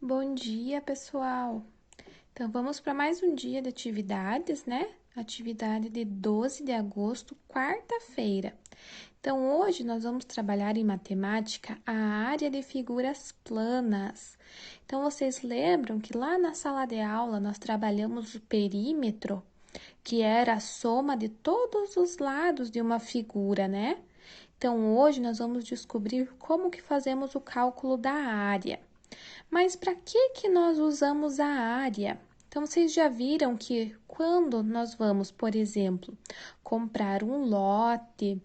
Bom dia, pessoal! Então, vamos para mais um dia de atividades, né? Atividade de 12 de agosto, quarta-feira. Então, hoje nós vamos trabalhar em matemática a área de figuras planas. Então, vocês lembram que lá na sala de aula nós trabalhamos o perímetro, que era a soma de todos os lados de uma figura, né? Então, hoje nós vamos descobrir como que fazemos o cálculo da área. Mas para que nós usamos a área? Então, vocês já viram que quando nós vamos, por exemplo, comprar um lote,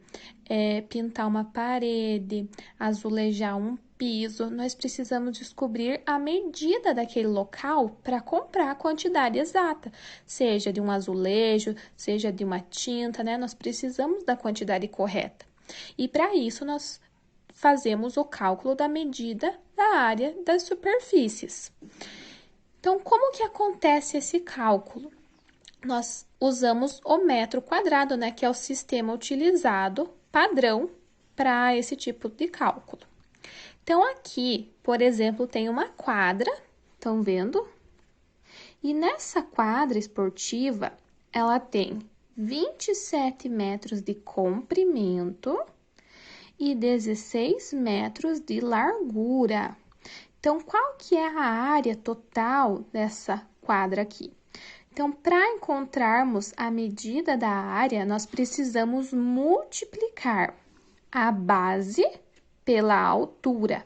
pintar uma parede, azulejar um piso, nós precisamos descobrir a medida daquele local para comprar a quantidade exata, seja de um azulejo, seja de uma tinta, né? Nós precisamos da quantidade correta. E para isso, nós fazemos o cálculo da medida da área das superfícies. Então, como que acontece esse cálculo? Nós usamos o metro quadrado, né, que é o sistema utilizado padrão para esse tipo de cálculo. Então, aqui, por exemplo, tem uma quadra, estão vendo? E nessa quadra esportiva, ela tem 27 metros de comprimento e 16 metros de largura. Então, qual que é a área total dessa quadra aqui? Então, para encontrarmos a medida da área, nós precisamos multiplicar a base pela altura.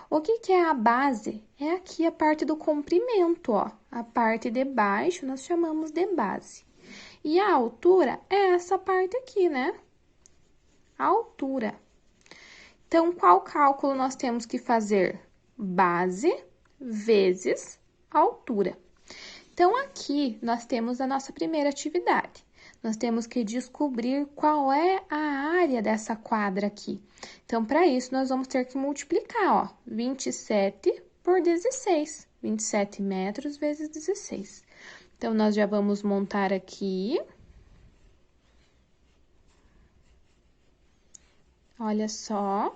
O que é a base? É aqui a parte do comprimento, ó. A parte de baixo nós chamamos de base. E a altura é essa parte aqui, né? A altura. Então, qual cálculo nós temos que fazer? Base vezes altura. Então, aqui nós temos a nossa primeira atividade. Nós temos que descobrir qual é a área dessa quadra aqui. Então, para isso, nós vamos ter que multiplicar, ó, 27 por 16. 27 metros vezes 16. Então, nós já vamos montar aqui. Olha só.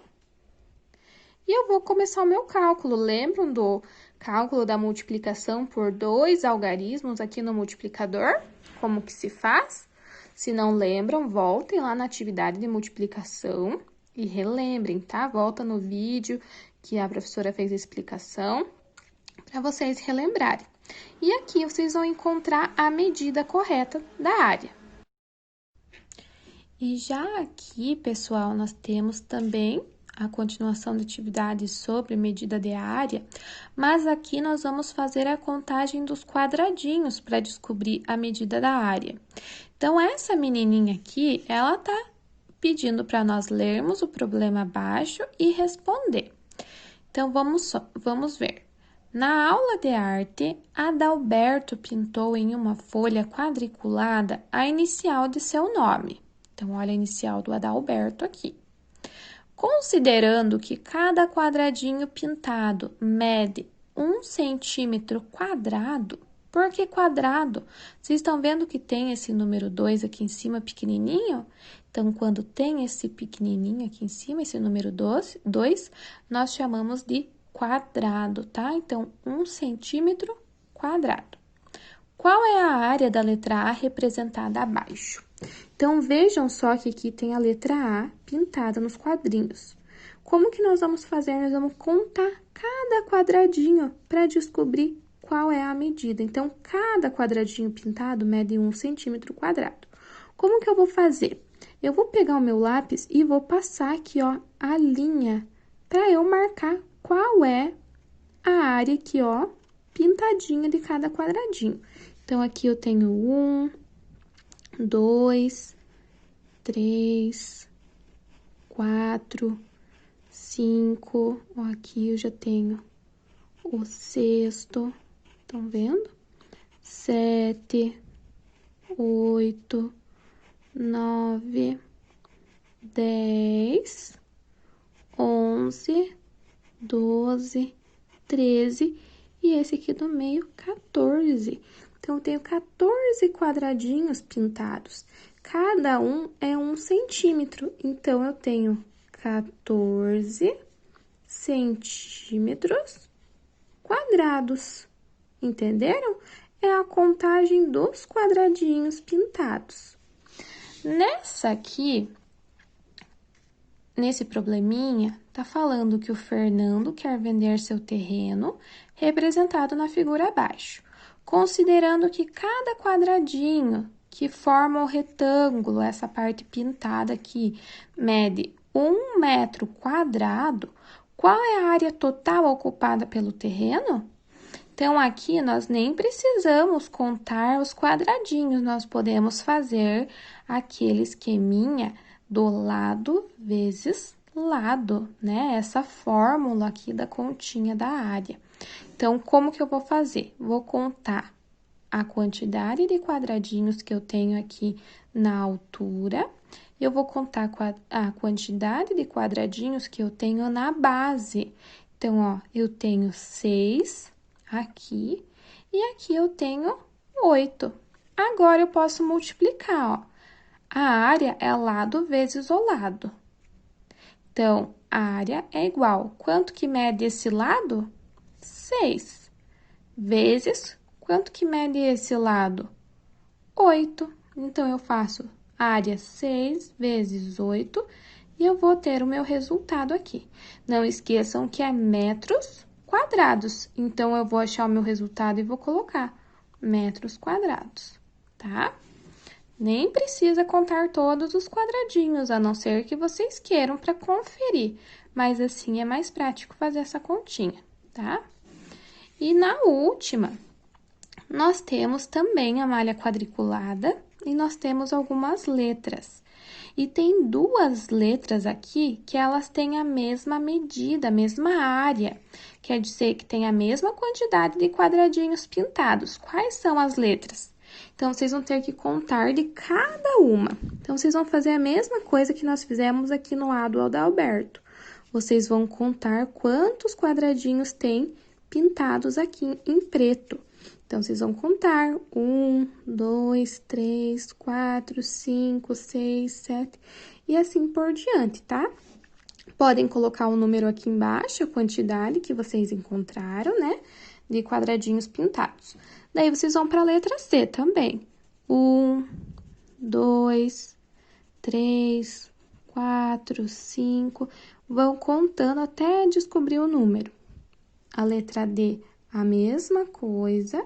E eu vou começar o meu cálculo. Lembram do cálculo da multiplicação por dois algarismos aqui no multiplicador? Como que se faz? Se não lembram, voltem lá na atividade de multiplicação e relembrem, tá? Volta no vídeo que a professora fez a explicação para vocês relembrarem. E aqui vocês vão encontrar a medida correta da área. E já aqui, pessoal, nós temos também a continuação da atividade sobre medida de área, mas aqui nós vamos fazer a contagem dos quadradinhos para descobrir a medida da área. Então, essa menininha aqui, ela tá pedindo para nós lermos o problema abaixo e responder. Então, vamos ver. Na aula de arte, Adalberto pintou em uma folha quadriculada a inicial de seu nome. Então, olha a inicial do Adalberto aqui. Considerando que cada quadradinho pintado mede 1 centímetro quadrado, por que quadrado? Vocês estão vendo que tem esse número 2 aqui em cima, pequenininho? Então, quando tem esse pequenininho aqui em cima, esse número 2, nós chamamos de quadrado, tá? Então, 1 centímetro quadrado. Qual é a área da letra A representada abaixo? Então, vejam só que aqui tem a letra A pintada nos quadrinhos. Como que nós vamos fazer? Nós vamos contar cada quadradinho para descobrir qual é a medida. Então, cada quadradinho pintado mede 1 centímetro quadrado. Como que eu vou fazer? Eu vou pegar o meu lápis e vou passar aqui, ó, a linha para eu marcar qual é a área aqui, ó, pintadinha de cada quadradinho. Então, aqui eu tenho 1, 2, 3, 4, 5. Ó, aqui eu já tenho o sexto, estão vendo? 7, 8, 9, 10, 11, 12, 13 e esse aqui do meio, 14. Então, eu tenho 14 quadradinhos pintados. Cada um é 1 centímetro. Então, eu tenho 14 centímetros quadrados. Entenderam? É a contagem dos quadradinhos pintados. Nessa aqui, nesse probleminha, tá falando que o Fernando quer vender seu terreno, representado na figura abaixo, considerando que cada quadradinho que forma o retângulo, essa parte pintada aqui, mede 1 metro quadrado, qual é a área total ocupada pelo terreno? Então, aqui nós nem precisamos contar os quadradinhos, nós podemos fazer aquele esqueminha do lado vezes lado, né? Essa fórmula aqui da continha da área. Então, como que eu vou fazer? Vou contar a quantidade de quadradinhos que eu tenho aqui na altura, eu vou contar a quantidade de quadradinhos que eu tenho na base. Então, ó, eu tenho 6 aqui, e aqui eu tenho 8. Agora, eu posso multiplicar, ó. A área é lado vezes o lado. Então, a área é igual. Quanto que mede esse lado? 6. Vezes, quanto que mede esse lado? 8. Então, eu faço área 6 vezes 8, e eu vou ter o meu resultado aqui. Não esqueçam que é metros quadrados. Então, eu vou achar o meu resultado e vou colocar metros quadrados, tá? Nem precisa contar todos os quadradinhos, a não ser que vocês queiram para conferir. Mas assim é mais prático fazer essa continha, tá? E na última, nós temos também a malha quadriculada e nós temos algumas letras. E tem duas letras aqui que elas têm a mesma medida, a mesma área. Quer dizer que tem a mesma quantidade de quadradinhos pintados. Quais são as letras? Então, vocês vão ter que contar de cada uma. Então, vocês vão fazer a mesma coisa que nós fizemos aqui no A do Adalberto. Vocês vão contar quantos quadradinhos tem pintados aqui em preto. Então, vocês vão contar 1, 2, 3, 4, 5, 6, 7 e assim por diante, tá? Podem colocar um número aqui embaixo, a quantidade que vocês encontraram, né? De quadradinhos pintados. Daí, vocês vão para a letra C também. 1, 2, 3, 4, 5. Vão contando até descobrir o número. A letra D, a mesma coisa.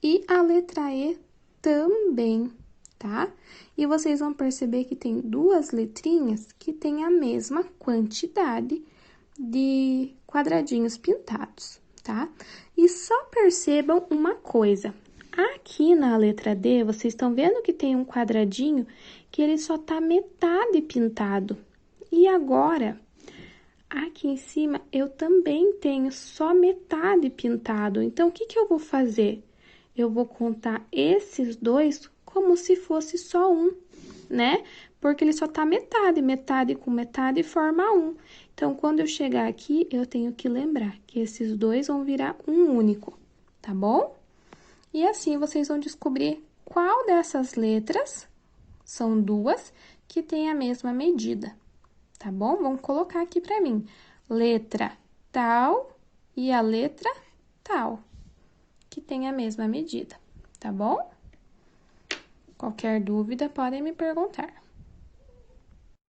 E a letra E também, tá? E vocês vão perceber que tem duas letrinhas que têm a mesma quantidade de quadradinhos pintados, tá? E só percebam uma coisa. Aqui na letra D, vocês estão vendo que tem um quadradinho que ele só tá metade pintado. E agora, aqui em cima, eu também tenho só metade pintado. Então, o que que eu vou fazer? Eu vou contar esses dois como se fosse só um, né? Porque ele só tá metade, metade com metade forma um. Então, quando eu chegar aqui, eu tenho que lembrar que esses dois vão virar um único, tá bom? E assim, vocês vão descobrir qual dessas letras, são duas, que tem a mesma medida, tá bom? Vamos colocar aqui pra mim, letra tal e a letra tal, que tem a mesma medida, tá bom? Qualquer dúvida, podem me perguntar.